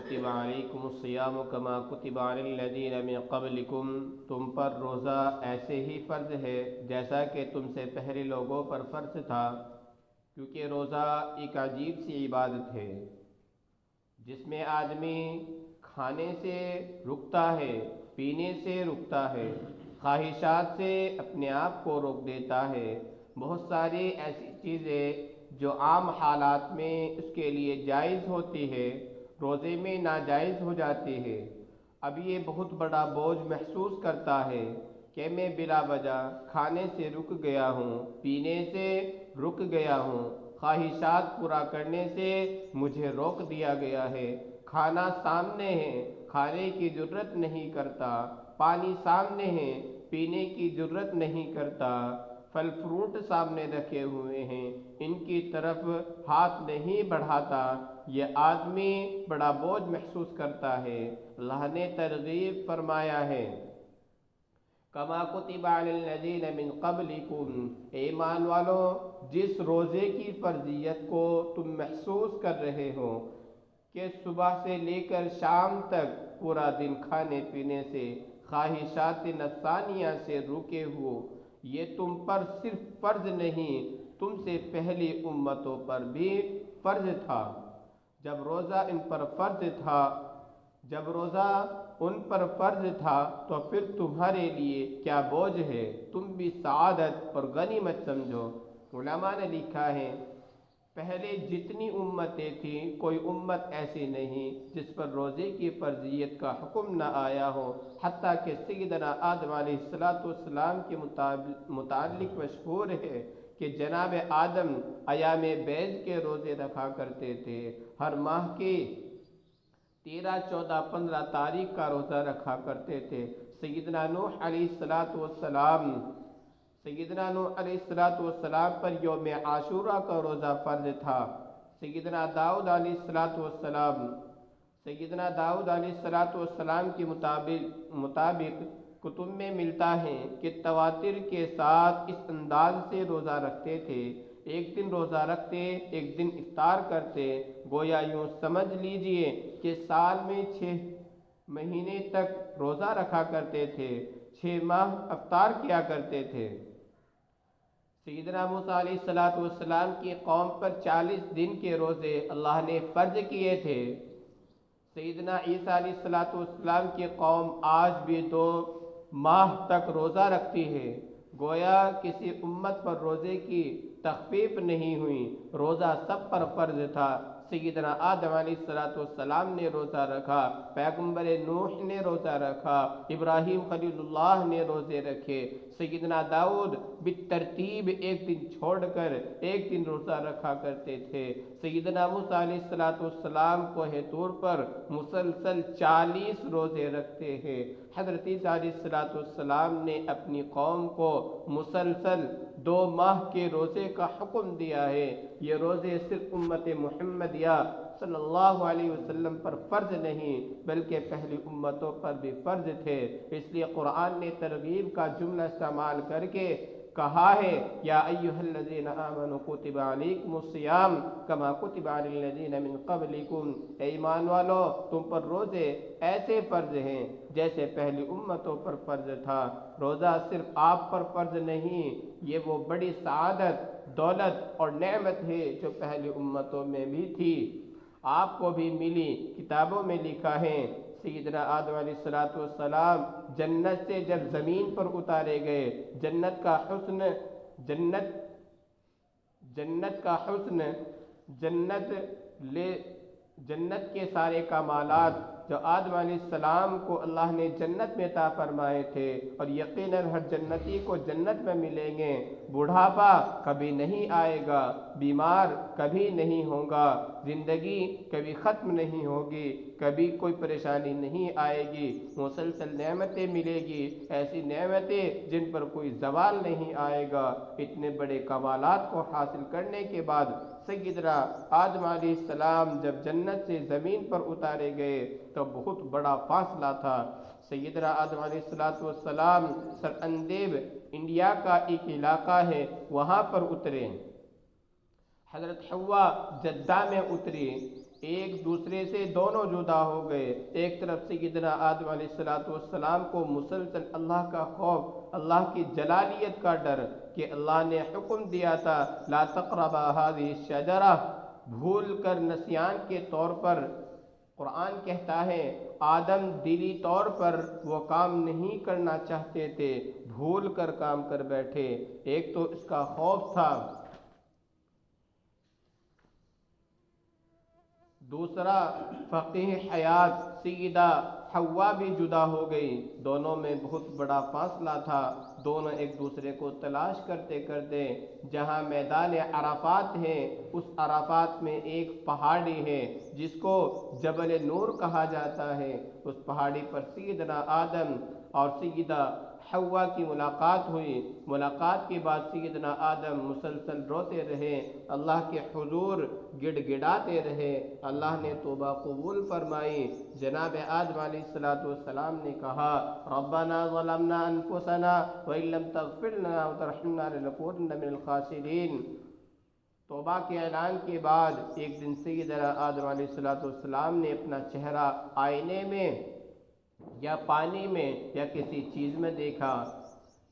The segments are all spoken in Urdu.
کتب علیکم الصیام کما کتب علی الذین من قبلکم، تم پر روزہ ایسے ہی فرض ہے جیسا کہ تم سے پہلے لوگوں پر فرض تھا، کیونکہ روزہ ایک عجیب سی عبادت ہے جس میں آدمی کھانے سے رکتا ہے، پینے سے رکتا ہے، خواہشات سے اپنے آپ کو روک دیتا ہے۔ بہت ساری ایسی چیزیں جو عام حالات میں اس کے لیے جائز ہوتی ہے روزے میں ناجائز ہو جاتی ہے۔ اب یہ بہت بڑا بوجھ محسوس کرتا ہے کہ میں بلا وجہ کھانے سے رک گیا ہوں، پینے سے رک گیا ہوں، خواہشات پورا کرنے سے مجھے روک دیا گیا ہے۔ کھانا سامنے ہے، کھانے کی جرت نہیں کرتا، پانی سامنے ہے، پینے کی جرت نہیں کرتا، پھل فروٹ سامنے رکھے ہوئے ہیں، ان کی طرف ہاتھ نہیں بڑھاتا۔ یہ آدمی بڑا بوجھ محسوس کرتا ہے۔ اللہ نے ترغیب فرمایا ہے کما کتب علی الذین من قبلکم، اے ایمان والو جس روزے کی فرضیت کو تم محسوس کر رہے ہو کہ صبح سے لے کر شام تک پورا دن کھانے پینے سے، خواہشات نفسانیہ سے روکے ہو، یہ تم پر صرف فرض نہیں تم سے پہلی امتوں پر بھی فرض تھا۔ جب روزہ ان پر فرض تھا تو پھر تمہارے لیے کیا بوجھ ہے، تم بھی سعادت اور غنیمت سمجھو۔ علماء نے لکھا ہے پہلے جتنی امتیں تھیں کوئی امت ایسی نہیں جس پر روزے کی فرضیت کا حکم نہ آیا ہو، حتیٰ کہ سیدنا آدم علیہ السلام کے متعلق مشہور ہے کہ جناب آدم ایام بیض کے روزے رکھا کرتے تھے، ہر ماہ کی 13، 14، 15 تاریخ کا روزہ رکھا کرتے تھے۔ سیدنا نوح علیہ السلام پر یوم عاشورہ کا روزہ فرض تھا۔ سیدنا داؤد علیہ السلام کے مطابق کتب میں ملتا ہے کہ تواتر کے ساتھ اس انداز سے روزہ رکھتے تھے، ایک دن روزہ رکھتے، ایک دن افطار کرتے، گویا یوں سمجھ لیجئے کہ سال میں 6 مہینے تک روزہ رکھا کرتے تھے، 6 ماہ افطار کیا کرتے تھے۔ سیدنا موسیٰ علیہ السلام کی قوم پر 40 دن کے روزے اللہ نے فرض کیے تھے۔ سیدنا عیسیٰ علیہ السلام کی قوم آج بھی 2 ماہ تک روزہ رکھتی ہے، گویا کسی امت پر روزے کی تخفیف نہیں ہوئی، روزہ سب پر فرض تھا۔ سیدنا آدم علیہ السلام نے روزہ رکھا، پیغمبر نوح نے روزہ رکھا، ابراہیم خلیل اللہ نے روزے رکھے، سیدنا داؤد بالترتیب ایک دن چھوڑ کر ایک دن روزہ رکھا کرتے تھے۔ سیدنا موسیٰ علیہ السلام کوہ طور پر مسلسل 40 روزے رکھتے ہیں۔ حضرت عیسیٰ علیہ السلام نے اپنی قوم کو مسلسل 2 ماہ کے روزے کا حکم دیا ہے۔ یہ روزے صرف امت محمدیہ صلی اللہ علیہ وسلم پر فرض نہیں بلکہ پہلی امتوں پر بھی فرض تھے۔ اس لیے قرآن نے ترغیب کا جملہ استعمال کر کے کہا ہے یا ایھا الذین آمنوا کتب علیکم الصیام کما کتب علی الذین من قبلکم، اے ایمان والو تم پر روزے ایسے فرض ہیں جیسے پہلی امتوں پر فرض تھا۔ روزہ صرف آپ پر فرض نہیں، یہ وہ بڑی سعادت، دولت اور نعمت ہے جو پہلی امتوں میں بھی تھی، آپ کو بھی ملی۔ کتابوں میں لکھا ہے سیدنا آدم علیہ السلام جنت سے جب زمین پر اتارے گئے، جنت کا حسن، جنت کے سارے کمالات جو آدم علیہ السلام کو اللہ نے جنت میں عطا فرمائے تھے، اور یقیناً ہر جنتی کو جنت میں ملیں گے۔ بڑھاپا کبھی نہیں آئے گا، بیمار کبھی نہیں ہوگا، زندگی کبھی ختم نہیں ہوگی، کبھی کوئی پریشانی نہیں آئے گی، مسلسل نعمتیں ملے گی، ایسی نعمتیں جن پر کوئی زوال نہیں آئے گا۔ اتنے بڑے کمالات کو حاصل کرنے کے بعد سیدنا آدم علیہ السلام جب جنت سے زمین پر اتارے گئے تو بہت بڑا فاصلہ تھا۔ سیدنا آدم علیہ السلام سر اندیب انڈیا کا ایک علاقہ ہے وہاں پر اترے، حضرت حوا جدہ میں اتری، ایک دوسرے سے دونوں جدا ہو گئے۔ ایک طرف سیدنا آدم علیہ السلام کو مسلسل اللہ کا خوف، اللہ کی جلالیت کا ڈر، کہ اللہ نے حکم دیا تھا لا تقربا هذه الشجرہ، بھول کر نسیان کے طور پر قرآن کہتا ہے آدم دلی طور پر وہ کام نہیں کرنا چاہتے تھے، بھول کر کام کر بیٹھے۔ ایک تو اس کا خوف تھا، دوسرا فقیہ حیات سیدہ حوا بھی جدا ہو گئی، دونوں میں بہت بڑا فاصلہ تھا، دونوں ایک دوسرے کو تلاش کرتے کرتے جہاں میدان عرفات ہے، اس عرفات میں ایک پہاڑی ہے جس کو جبل نور کہا جاتا ہے، اس پہاڑی پر سیدنا آدم اور سیدہ حوا کی ملاقات ہوئی۔ ملاقات کے بعد سیدنا آدم مسلسل روتے رہے، اللہ کے حضور گڑ گڑاتے رہے، اللہ نے توبہ قبول فرمائی۔ جناب آدم علیہ السلام نے کہا ربنا ظلمنا انفسنا وان لم تغفر لنا وترحمنا لنکونن من الخاسرین۔ توبہ کے اعلان کے بعد ایک دن سیدنا آدم علیہ السلام نے اپنا چہرہ آئینے میں یا پانی میں یا کسی چیز میں دیکھا،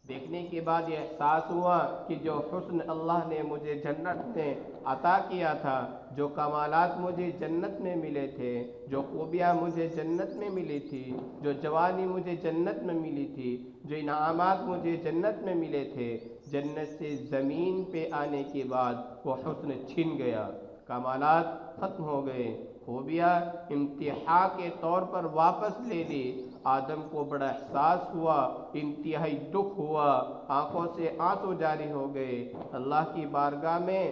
دیکھنے کے بعد یہ احساس ہوا کہ جو حسن اللہ نے مجھے جنت میں عطا کیا تھا، جو کمالات مجھے جنت میں ملے تھے، جو خوبیاں مجھے جنت میں ملی تھی، جو جوانی مجھے جنت میں ملی تھی، جو انعامات مجھے جنت میں ملے تھے، جنت سے زمین پہ آنے کے بعد وہ حسن چھن گیا، کمالات ختم ہو گئے، خوبیاں امتحان کے طور پر واپس لے لی۔ آدم کو بڑا احساس ہوا، انتہائی دکھ ہوا، آنکھوں سے آنسو جاری ہو گئے، اللہ کی بارگاہ میں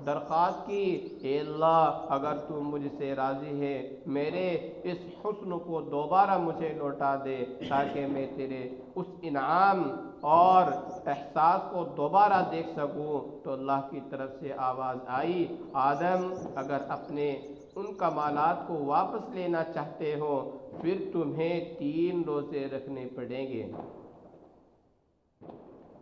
درخواست کی اے اللہ اگر تو مجھ سے راضی ہے میرے اس حسن کو دوبارہ مجھے لوٹا دے تاکہ میں تیرے اس انعام اور احساس کو دوبارہ دیکھ سکوں۔ تو اللہ کی طرف سے آواز آئی آدم اگر اپنے ان کمالات کو واپس لینا چاہتے ہو پھر تمہیں 3 روزے رکھنے پڑیں گے۔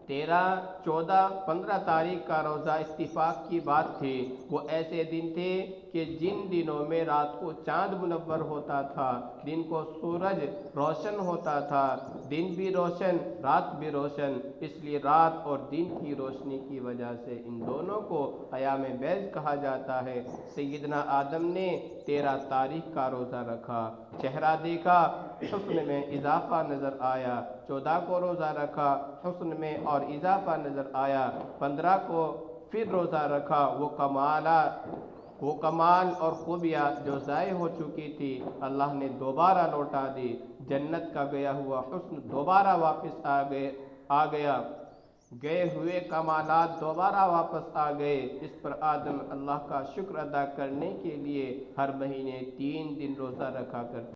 13، 14، 15 تاریخ کا روزہ اتفاق کی بات تھی، وہ ایسے دن تھے کہ جن دنوں میں رات کو چاند منور ہوتا تھا، دن کو سورج روشن ہوتا تھا، دن بھی روشن رات بھی روشن، اس لیے رات اور دن کی روشنی کی وجہ سے ان دونوں کو ایام بیض کہا جاتا ہے۔ سیدنا آدم نے 13 تاریخ کا روزہ رکھا، چہرہ دیکھا، حسن میں اضافہ نظر آیا، 14 کو روزہ رکھا، حسن میں اور اضافہ نظر آیا، 15 کو پھر روزہ رکھا، وہ کمال اور خوبیاں جو ضائع ہو چکی تھی اللہ نے دوبارہ لوٹا دی، جنت کا گیا ہوا حسن دوبارہ واپس آ گیا، گئے ہوئے کمالات دوبارہ واپس آ گئے۔ اس پر آدم اللہ کا شکر ادا کرنے کے لیے ہر مہینے 3 دن روزہ رکھا کرتے